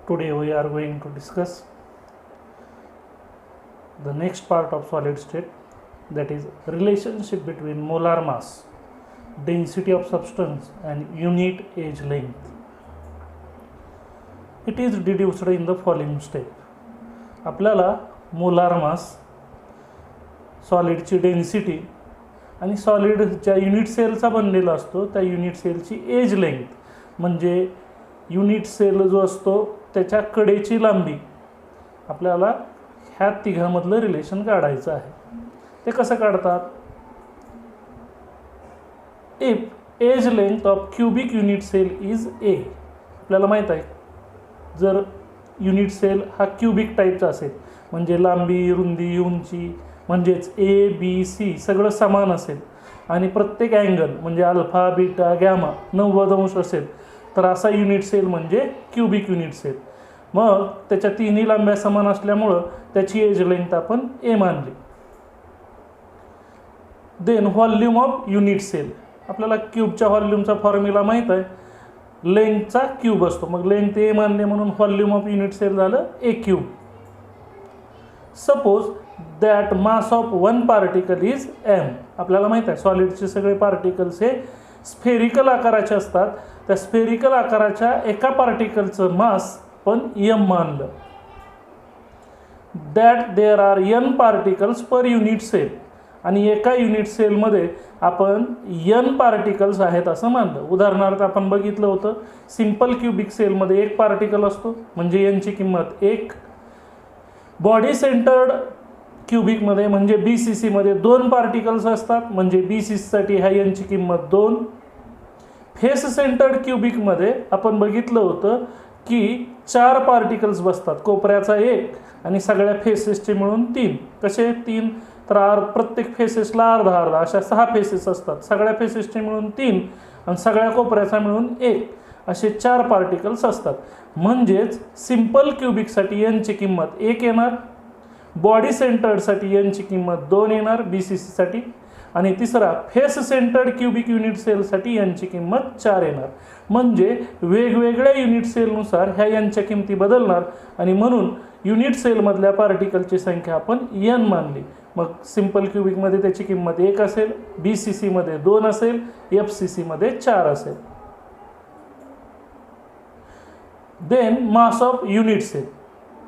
Today we are going to discuss the next part of solid state, that is relationship between molar mass, density of substance and unit age length. It is deduced in the following step. आपल्याला molar मास, सॉलिडची density आणि solid ज्या unit सेलचा बनलेला असतो त्या unit सेलची age length म्हणजे unit sale जो असतो त्याच्या कडेची लांबी आपल्याला ह्या तिघांमधलं रिलेशन काढायचं आहे. ते कसं काढतात? If edge length of cubic unit cell is a. आपल्याला माहीत आहे जर युनिट सेल हा क्यूबिक टाईपचा असेल म्हणजे लांबी, रुंदी, उंची म्हणजेच ए बी सी सगळं समान असेल आणि प्रत्येक अँगल म्हणजे अल्फा बीटा गॅमा 90 अंश असेल तर असा युनिट सेल म्हणजे क्यूबिक युनिट सेल. मग त्याच्या तिन्ही लांब्या समान असल्यामुळं त्याची एज लेंथ आपण ए मानली. Then volume of unit cell. आपल्याला क्यूबच्या व्हॉल्यूमचा फॉर्म्युला माहीत आहे, लेंथचा क्यूब असतो. मग लेंथ ए मानले म्हणून व्हॉल्यूम ऑफ युनिट सेल झालं a cube. Suppose that mass of one particle is m. आपल्याला माहीत आहे सॉलिडचे सगळे पार्टिकल्स हे स्फेरिकल आकाराचे असतात. त्या स्फेरिकल आकाराच्या एका पार्टिकलचं मास पण एम मानलं. That there are n particles per unit cell. आणि एका युनिट सेलमध्ये आपण एन पार्टिकल्स आहेत असं मानलं. उदाहरणार्थ आपण बघितलं होतं सिंपल क्यूबिक सेलमध्ये एक पार्टिकल असतो म्हणजे एनची किंमत 1. बॉडी सेंटर्ड क्यूबिकमध्ये म्हणजे BCCमध्ये 2 पार्टिकल्स असतात म्हणजे BCCसाठी ह्या एनची किंमत 2. फेस सेंटर्ड क्यूबिकमध्ये आपण बघितलं होतं की 4 पार्टिकल्स बसतात, कोपऱ्याचा 1 आणि सगळ्या फेसेसचे मिळून 3. कसे 3? तर प्रत्येक फेसेसला अर्धा अर्धा अशा 6 फेसेस असतात. सगळ्या फेसेसचे मिळून 3 आणि सगळ्या कोपऱ्याचा मिळून 1 असे 4 पार्टिकल्स असतात. म्हणजेच सिंपल क्यूबिकसाठी एनची किंमत 1 येणार, बॉडी सेंटर्डसाठी एनची किंमत 2 येणार BCCसाठी आणि तिसरा फेस सेंटर्ड क्यूबिक युनिट सेलसाठी एनची किंमत 4 येणार. म्हणजे वेगवेगळ्या युनिट सेलनुसार ह्या एनच्या किमती बदलणार आणि म्हणून युनिट सेलमधल्या पार्टिकलची संख्या आपण एन मानली. मग सिंपल क्यूबिकमध्ये त्याची किंमत 1 असेल, BCCमध्ये 2 असेल, FCCमध्ये 4 असेल. Then mass of unit cell.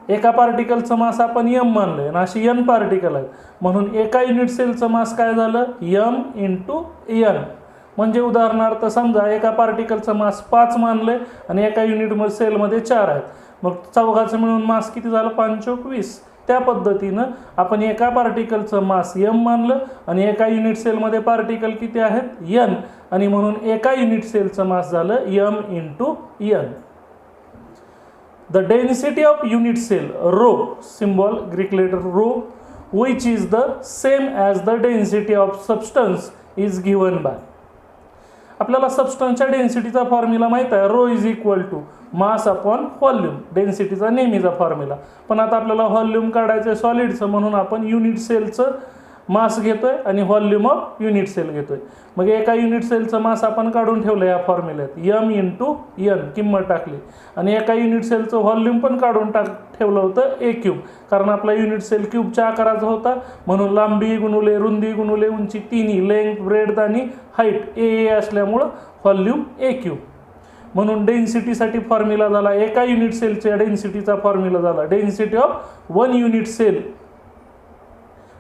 एका पार्टिकलचं मास आपण एम मानलंय आणि अशी एन पार्टिकल आहेत म्हणून एका युनिट सेलचं मास काय झालं एम इंटू एन. म्हणजे उदाहरणार्थ समजा एका पार्टिकलचं मास 5 मानलंय आणि एका युनिट सेलमध्ये 4 आहेत. मग चौघाचं मिळून मास किती झालं 5×20. त्या पद्धतीनं आपण एका पार्टिकलचं मास एम मानलं आणि एका युनिट सेलमध्ये पार्टिकल किती आहेत एन आणि म्हणून एका युनिट सेलचं मास झालं m into n. The density of unit cell rho, symbol Greek letter rho, which is the same as the density of substance is given by. आपल्याला सबस्टन्सच्या डेन्सिटीचा फॉर्म्युला माहीत आहे, rho is equal to mass upon volume. डेन्सिटीचा नेहमीचा formula. पण आता आपल्याला volume काढायचं आहे सॉलिडचं म्हणून आपण युनिट सेलचं मास घेतोय आणि व्हॉल्यूम ऑफ युनिट सेल घेतोय. मग एका युनिट सेलचं मास आपण काढून ठेवलं या फॉर्म्युल्यात एम इंटू एन किंमत टाकली आणि एका युनिट सेलचं व्हॉल्यूम पण काढून ठेवलं होतं ए क्यूब. कारण आपला युनिट सेल क्यूबच्या आकाराचा होता म्हणून लांबी गुणुले रुंदी गुणुले उंची तिन्ही लेंथ ब्रेड्थ आणि हाईट ए असल्यामुळं व्हॉल्यूम ए क्यूब. म्हणून डेन्सिटीसाठी फॉर्म्युला झाला एका युनिट सेलच्या डेन्सिटीचा फॉर्म्युला झाला density of 1 unit cell.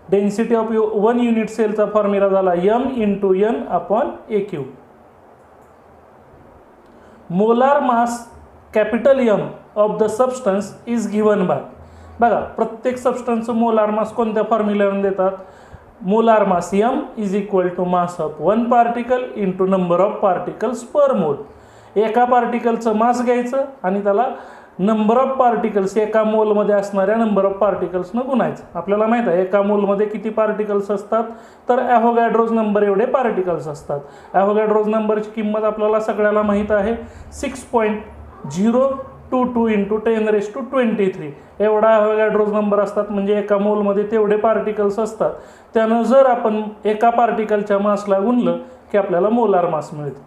Density of 1 unit सेलचा फॉर्म्युला झाला m into n upon a cube. Molar mass capital m of the substance is given by. बघा प्रत्येक सबस्टन्सचं मोलार मास कोणत्या फॉर्म्युल्यावरून देतात? Molar mass m is equal to mass of 1 particle into number of particles per mole. एका पार्टिकलचं मास घ्यायचं आणि त्याला नंबर ऑफ पार्टिकल्स एका मोलमध्ये असणाऱ्या नंबर ऑफ पार्टिकल्सनं गुणायचं. आपल्याला माहीत आहे एका मोलमध्ये किती पार्टिकल्स असतात तर ॲव्होगॅड्रोज नंबर एवढे पार्टिकल्स असतात. ॲव्होगॅड्रोज नंबरची किंमत आपल्याला सगळ्याला माहीत आहे 6.022 इंटू 10⁻23 एवढा ॲव्होगॅड्रोज नंबर असतात. म्हणजे एका मोलमध्ये तेवढे पार्टिकल्स असतात. त्यानं जर आपण एका पार्टिकलच्या मासला गुणलं की आपल्याला मोलार मास मिळतं.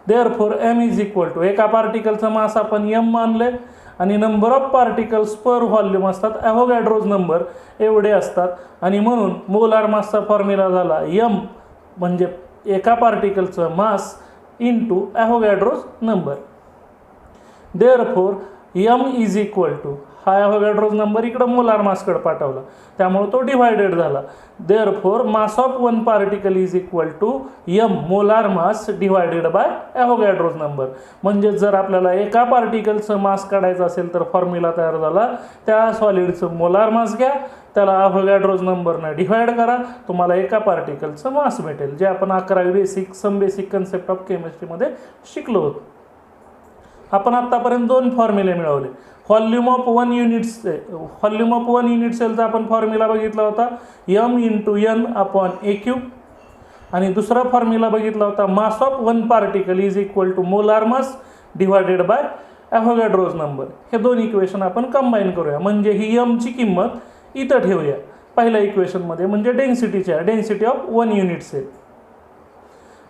Therefore m is equal to, एका पार्टिकलचं मास आपण m मानले आणि number of particles per volume असतात, ॲव्होगॅड्रोज नंबर एवढे असतात आणि म्हणून मोलार मासचा फॉर्म्युला झाला m म्हणजे एका पार्टिकलचं mass into Avogadro's number. Therefore m is equal to, हा ॲव्होगॅड्रोज नंबर इकडं मोलार मासकडे पाठवला त्यामुळे तो डिवायडेड झाला. Therefore mass of one particle is equal to m molar mass divided by Avogadro's number. म्हणजे जर आपल्याला एका पार्टिकलचं मास काढायचं असेल तर फॉर्म्युला तयार झाला, त्या सॉलिडचं मोलार मास घ्या, त्याला ॲव्होगॅड्रोज नंबरनं डिवाइड करा, तुम्हाला एका पार्टिकलचं मास भेटेल, जे आपण 11वी सम बेसिक कन्सेप्ट ऑफ केमिस्ट्रीमध्ये शिकलो होतो. आपण आत्तापर्यंत 2 फॉर्म्युले मिळवले. व्हॉल्यूम ऑफ वन युनिट सेलचा आपण फॉर्म्युला बघितला होता m into n upon a cube, आणि दुसरा फॉर्म्युला बघितला होता mass of one particle is equal to molar mass divided by Avogadro's number. हे 2 इक्वेशन आपण कंबाईन करूया, म्हणजे ही m ची किंमत इथं ठेवूया पहिल्या इक्वेशनमध्ये, म्हणजे density of one unit cell.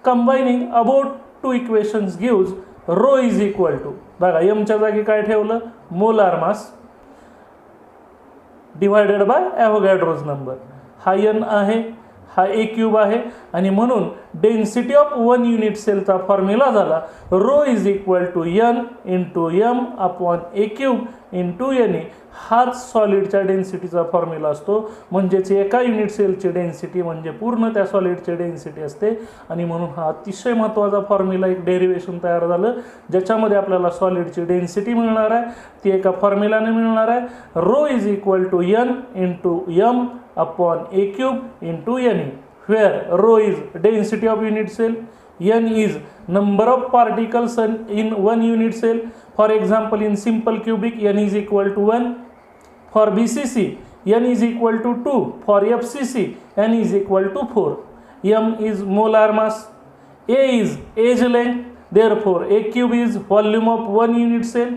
Combining about 2 equations gives rho is equal to, बघा एमच्या जागी काय ठेवलं, molar mass divided by Avogadro's number. हा n आहे, हा ए क्यूब आहे, आणि म्हणून डेन्सिटी ऑफ वन युनिट सेलचा फॉर्म्युला झाला rho is equal to n into m upon a cube into n. हाच सॉलिडच्या डेन्सिटीचा फॉर्म्युला असतो, म्हणजेच एका युनिट सेलची डेन्सिटी म्हणजे पूर्ण त्या सॉलिडची डेन्सिटी असते, आणि म्हणून हा अतिशय महत्त्वाचा फॉर्म्युला, एक डेरिवेशन तयार झालं ज्याच्यामध्ये आपल्याला सॉलिडची डेन्सिटी मिळणार आहे, ती एका फॉर्म्युलाने मिळणार आहे. Rho is equal to n into m upon a cube into n, where rho is density of unit cell, n is number of particles in one unit cell. For example, in simple cubic n is equal to 1. For BCC n is equal to 2. For FCC n is equal to 4. m is molar mass, a is age length, therefore a cube is volume of one unit cell,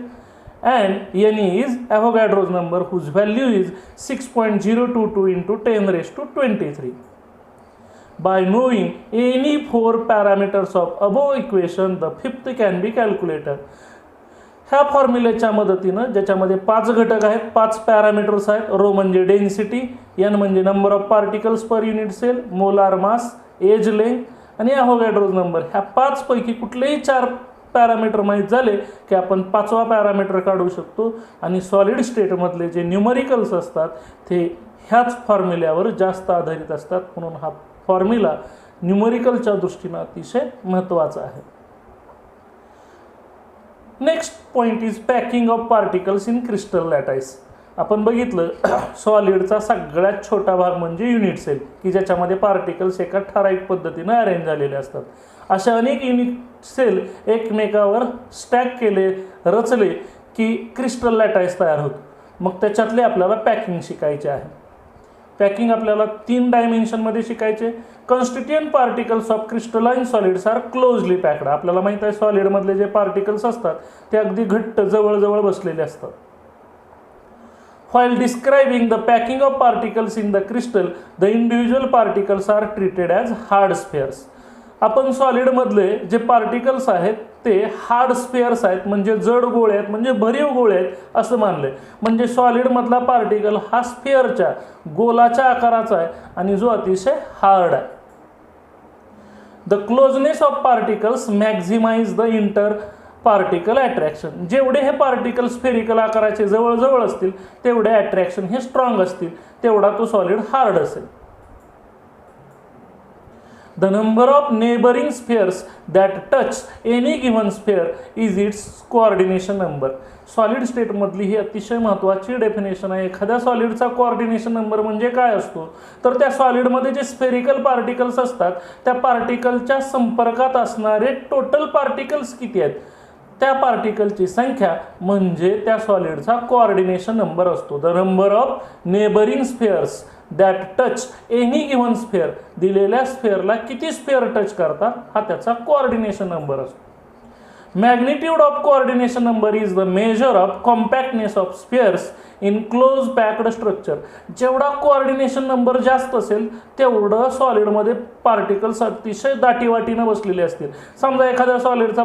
and n is Avogadro's number whose value is 6.022 into 10 raised to 23. By knowing any 4 parameters of above equation, the fifth can be calculated. ह्या फॉर्म्युलेच्या मदतीनं, ज्याच्यामध्ये 5 घटक आहेत, 5 parameters आहेत, rho म्हणजे density, n म्हणजे number of particles per unit cell, molar mass, edge length आणि Avogadro's number, ह्या 5 पैकी कुठलेही 4 पॅरामीटर माहीत झाले की आपण 5वा पॅरामीटर काढू शकतो, आणि सॉलिड स्टेटमधले जे न्यूमरिकल्स असतात ते ह्याच फॉर्म्युल्यावर जास्त आधारित असतात, म्हणून हा फॉर्म्युला न्यूमरिकलच्या दृष्टीने अतिशय महत्त्वाचा आहे. Next point is packing of particles in crystal lattice. आपण बघितलं सॉलिडचा सगळ्यात छोटा भाग म्हणजे युनिट सेल, की ज्याच्यामध्ये पार्टिकल्स एका ठराविक पद्धतीने अरेंज झालेले असतात. अशा अनेक युनिट सेल एकमेकावर स्टॅक केले, रचले की क्रिस्टल लॅटाईस तयार होतो. मग त्याच्यातले आपल्याला पॅकिंग शिकायचे आहे. पॅकिंग आपल्याला 3 डायमेन्शनमध्ये शिकायचे. Constituent particles of crystalline solids are closely packed. आपल्याला माहित आहे सॉलिडमधले जे पार्टिकल्स असतात ते अगदी घट्ट जवळ बसलेले असतात. While describing the packing of particles in the crystal, the individual particles are treated as hard spheres. आपण सॉलिडमधले जे पार्टिकल्स आहेत ते हार्ड स्फेअर्स आहेत, म्हणजे जड गोळे आहेत, म्हणजे भरीव गोळे आहेत असं मानले. म्हणजे सॉलिडमधला पार्टिकल हा स्फेअरच्या गोलाच्या आकाराचा आहे आणि जो अतिशय हार्ड आहे. The closeness of particles maximise the inter particle attraction. जेवढे हे पार्टिकल स्फेरिकल आकाराचे जवळ असतील तेवढे अट्रॅक्शन हे स्ट्रॉंग असतील, तेवढा तो सॉलिड हार्ड असेल. The number of neighboring spheres that touch any given sphere is its coordination number. Solid स्टेटमधली ही अतिशय महत्त्वाची डेफिनेशन आहे. एखाद्या सॉलिडचा कोऑर्डिनेशन नंबर म्हणजे काय असतो, तर त्या सॉलिडमध्ये जे स्फेरिकल पार्टिकल्स असतात त्या पार्टिकलच्या संपर्कात असणारे टोटल पार्टिकल्स किती आहेत त्या पार्टिकलची संख्या म्हणजे त्या सॉलिडचा कोऑर्डिनेशन नंबर असतो. The number of neighbouring spheres that touch any given sphere, दिलेल्या स्फेअरला किती स्फेअर टच करतात हा त्याचा कोऑर्डिनेशन नंबर असतो. Magnitude of coordination number is the measure of compactness of spheres in close packed structure. जेवढा coordination number जास्त असेल तेवढं सॉलिडमध्ये पार्टिकल्स अतिशय दाटीवाटीनं बसलेले असतील. समजा एखाद्या सॉलिडचा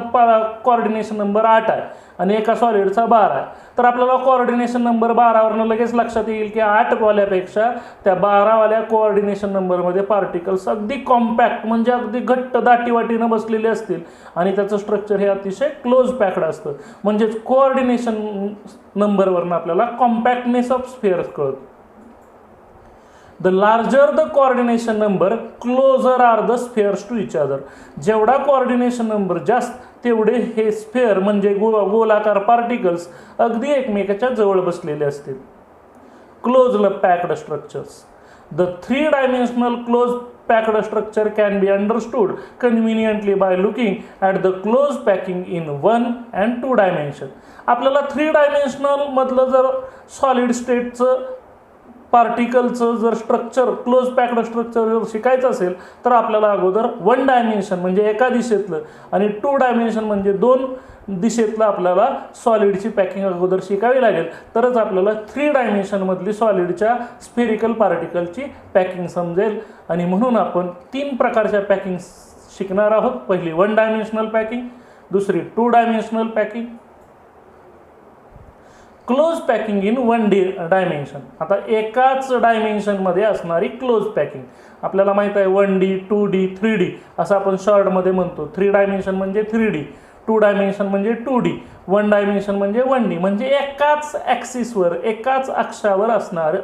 कोऑर्डिनेशन नंबर 8 आहे आणि एका सॉलिडचा 12 आहे, तर आपल्याला कोऑर्डिनेशन नंबर 12वरनं लगेच लक्षात येईल की 8 वाल्यापेक्षा त्या 12 वाल्या कोऑर्डिनेशन नंबरमध्ये पार्टिकल्स अगदी कॉम्पॅक्ट म्हणजे अगदी घट्ट दाटीवाटीनं बसलेले असतील आणि त्याचं स्ट्रक्चर हे अतिशय क्लोज पॅक्ड असतं. म्हणजेच कोऑर्डिनेशन नंबरवरनं आपल्याला कॉम्पॅक्टनेस ऑफ स्फिअर्स कळतं. The larger the coordination number closer are the spheres to each other. जेवढा कोऑर्डिनेशन नंबर जास्त तेवढे हे स्फिअर म्हणजे गोलाकार पार्टिकल्स अगदी एकमेकाच्या जवळ बसलेले असतील. Close packed structures. The 3 dimensional close packed structure can be understood conveniently by looking at the close packing in 1 and 2 dimension. आपल्याला 3 डायमेन्शनल मधलं जर सॉलिड स्टेटचं पार्टिकलचं जर स्ट्रक्चर क्लोज पॅक्ड स्ट्रक्चर जर शिकायचं असेल तर आपल्याला अगोदर 1 डायमेन्शन म्हणजे एका दिशेतलं आणि 2 डायमेन्शन म्हणजे 2 दिशेतलं आपल्याला सॉलिडची पॅकिंग अगोदर शिकावी लागेल. तरच आपल्याला 3 डायमेन्शनमधली सॉलिडच्या स्फेरिकल पार्टिकलची पॅकिंग समजेल. आणि म्हणून आपण 3 प्रकारच्या पॅकिंग शिकणार आहोत. पहिली 1 डायमेन्शनल पॅकिंग, दुसरी 2 dimensional packing, close packing in 1 dimension. आता एकाच डायमेन्शनमध्ये असणारी क्लोज पॅकिंग आपल्याला माहीत आहे 1D, 2D, 3D असं आपण शॉर्टमध्ये म्हणतो. 3 डायमेन्शन म्हणजे 3D, 2 डायमेन्शन म्हणजे 2D, 1 डायमेन्शन म्हणजे 1D. म्हणजे एकाच ॲक्सिसवर एकाच अक्षावर असणारं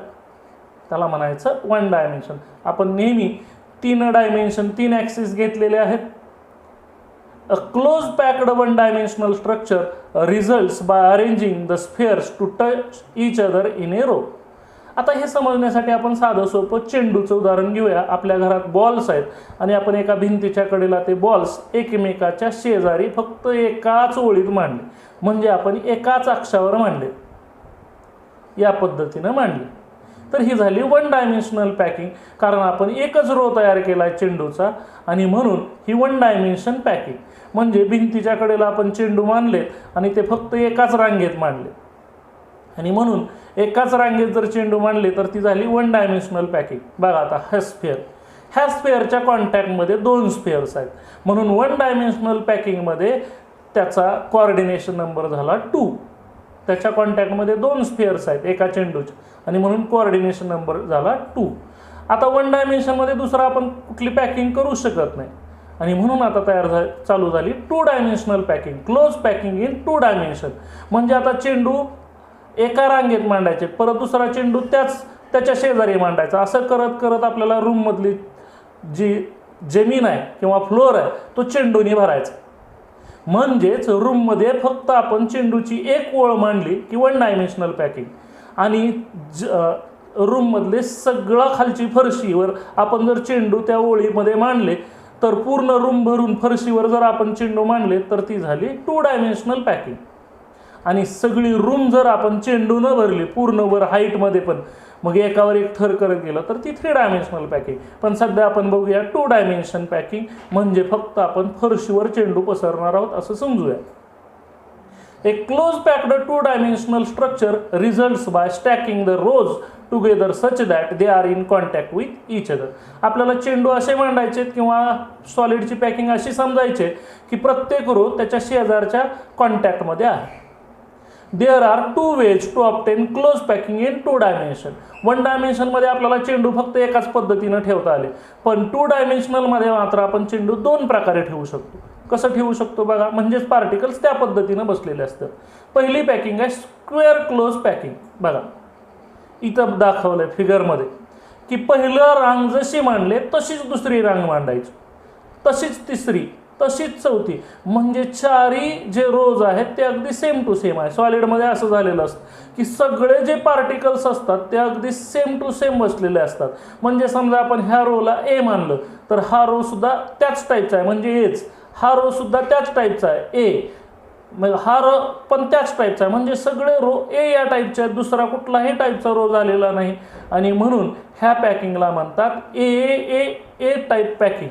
त्याला म्हणायचं 1 डायमेन्शन. आपण नेहमी 3 डायमेन्शन 3 ॲक्सिस घेतलेले आहेत. A close packed 1 dimensional structure results by arranging the spheres to touch each other in a row. आता हे समजण्यासाठी आपण साधं सोपं चेंडूचं उदाहरण घेऊया. आपल्या घरात बॉल्स आहेत आणि आपण एका भिंतीच्या कडेला ते बॉल्स एकमेकाच्या शेजारी फक्त एकाच ओळीत मांडले म्हणजे आपण एकाच अक्षावर मांडले, या पद्धतीनं मांडले. तर ही झाली 1 डायमेन्शनल पॅकिंग, कारण आपण एकच रो तयार केला आहे चेंडूचा आणि म्हणून ही 1 डायमेन्शन पॅकिंग. म्हणजे भिंतीच्या कडेला आपण चेंडू मांडले आणि ते फक्त एकाच रांगेत मांडले आणि म्हणून एकाच रांगेत जर चेंडू मांडले तर ती झाली 1 डायमेन्शनल पॅकिंग. बघा आता ह्या स्फिअरच्या कॉन्टॅक्टमध्ये 2 स्फिअर्स आहेत म्हणून 1 डायमेन्शनल पॅकिंगमध्ये त्याचा कोऑर्डिनेशन नंबर झाला 2. त्याच्या कॉन्टॅक्टमध्ये 2 स्फिअर्स आहेत एका चेंडूचे आणि म्हणून कोऑर्डिनेशन नंबर झाला 2. आता 1 डायमेन्शनमध्ये दुसरा आपण कुठली पॅकिंग करू शकत नाही आणि म्हणून आता चालू झाली 2 dimensional packing, close packing in 2 dimension. म्हणजे आता चेंडू एका रांगेत मांडायचे, परत दुसरा चेंडू त्याच्या शेजारी मांडायचा. असं करत करत आपल्याला रूममधली जी जमीन आहे किंवा फ्लोअर आहे तो चेंडूने भरायचा. म्हणजेच रूममध्ये फक्त आपण चेंडूची एक ओळ मांडली की 1 डायमेन्शनल पॅकिंग आणि रूममधले सगळं खालची फरशीवर आपण जर चेंडू त्या ओळीमध्ये मांडले तर पूर्ण रूम भरून फरशीवर जर आपण चेंडू मांडले तर ती झाली 2 डायमेन्शनल पॅकिंग. आणि सगळी रूम जर आपण चेंडू न भरली पूर्ण वर हाईटमध्ये पण मग एकावर एक थर करत गेलं तर ती 3 डायमेन्शनल पॅकिंग. पण सध्या आपण बघूया 2 डायमेन्शन पॅकिंग म्हणजे फक्त आपण फरशीवर चेंडू पसरणार आहोत असं समजूया. A close packed 2 dimensional structure results by stacking the rows together such that they are in contact with each other. आपल्याला चेंडू असे मांडायचे किंवा सॉलिडची पॅकिंग अशी समजायचे की प्रत्येक रो त्याच्या शेजारच्या कॉन्टॅक्टमध्ये आहे. There are 2 ways to obtain close packing in 2 dimension. 1 डायमेन्शनमध्ये आपल्याला चेंडू फक्त एकाच पद्धतीनं ठेवता आले, पण 2 डायमेन्शनलमध्ये मात्र आपण चेंडू 2 प्रकारे ठेवू शकतो. कसं ठेवू शकतो बघा, म्हणजेच पार्टिकल्स त्या पद्धतीनं बसलेले असतात. पहिली पॅकिंग आहे स्क्वेअर क्लोज पॅकिंग. बघा इथं दाखवलं आहे फिगरमध्ये की पहिलं रांग जशी मांडले तशीच दुसरी रांग मांडायची, तशीच तिसरी, तशीच चौथी. म्हणजे 4ही जे रोज आहेत ते अगदी सेम टू सेम आहे. सॉलिडमध्ये असं झालेलं असतं की सगळे जे पार्टिकल्स असतात ते अगदी सेम टू सेम बसलेले असतात. म्हणजे समजा आपण ह्या रोला ए मानलं तर हा रो सुद्धा त्याच टाईपचा आहे म्हणजे एच, हा रो सुद्धा त्याच टाईपचा आहे ए, मग हा रो पण त्याच टाईपचा आहे म्हणजे सगळे रो ए या टाईपचे आहेत, दुसरा कुठलाही टाईपचा रो झालेला नाही आणि म्हणून ह्या पॅकिंगला म्हणतात A A A type packing.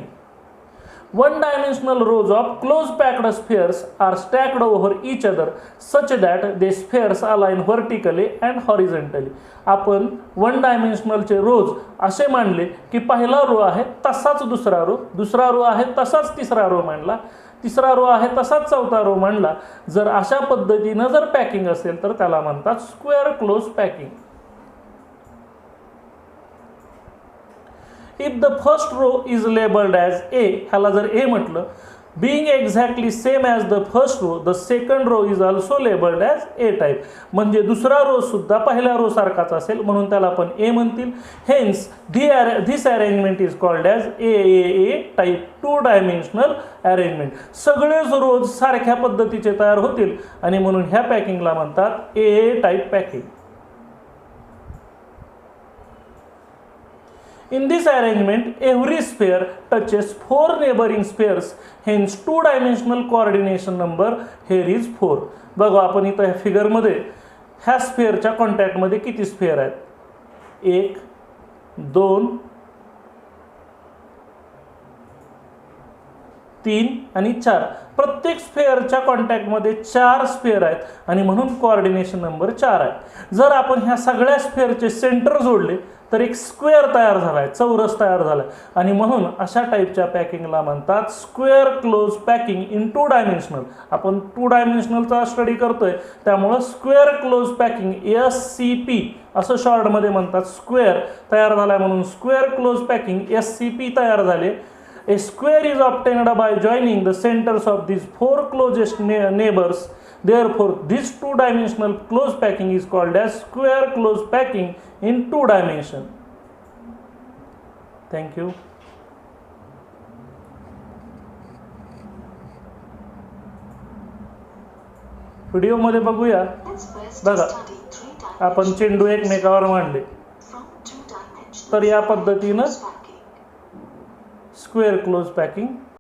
One dimensional rows of close packed spheres are stacked over each other such that the spheres align vertically and horizontally. आपण वन डायमेन्शनलचे रोज असे मांडले की पहिला रो आहे तसाच दुसरा रो आहे तसाच तिसरा रो मांडला, तिसरा रो आहे तसाच चौथा रो मांडला. जर अशा पद्धतीनं जर पॅकिंग असेल तर त्याला म्हणतात square close packing. If the first row is labeled as A, ह्याला जर A म्हटलं, being exactly same as the first row, the second row is also labeled as A type. म्हणजे दुसरा रो सुद्धा पहिल्या रो सारखाच असेल म्हणून त्याला आपण A म्हणतील. Hence, this arrangement is called as A type, two dimensional arrangement. सगळेच रोज सारख्या पद्धतीचे तयार होतील आणि म्हणून ह्या पॅकिंगला म्हणतात A type packing. In this arrangement, every sphere touches 4 neighboring spheres, hence two-dimensional coordination number here is 4. बघा आपण इथं ह्या फिगरमध्ये ह्या स्फेअरच्या कॉन्टॅक्टमध्ये किती स्फेअर आहेत? 1, 2, 3 आणि 4. प्रत्येक स्फेअरच्या कॉन्टॅक्टमध्ये 4 स्फेअर आहेत आणि म्हणून कोऑर्डिनेशन नंबर 4 आहे. जर आपण ह्या सगळ्या स्फेअरचे सेंटर जोडले तर एक स्क्वेअर तयार झाला आहे, चौरस तयार झाला आहे आणि म्हणून अशा टाईपच्या पॅकिंगला म्हणतात square close packing in two dimensional. आपण टू डायमेन्शनलचा स्टडी करतोय त्यामुळं स्क्वेअर क्लोज पॅकिंग SCP असं शॉर्टमध्ये म्हणतात. स्क्वेअर तयार झाला आहे म्हणून स्क्वेअर क्लोज पॅकिंग SCP तयार झाले. A square is obtained by joining the centers of these 4 closest neighbors. Therefore, this two-dimensional close packing is called as square close packing in 2 dimension. Thank you. व्हिडिओमध्ये बघूया. बघा आपण चेंडू एकमेकावर मांडले तर या पद्धतीनं स्क्वेअर क्लोज पॅकिंग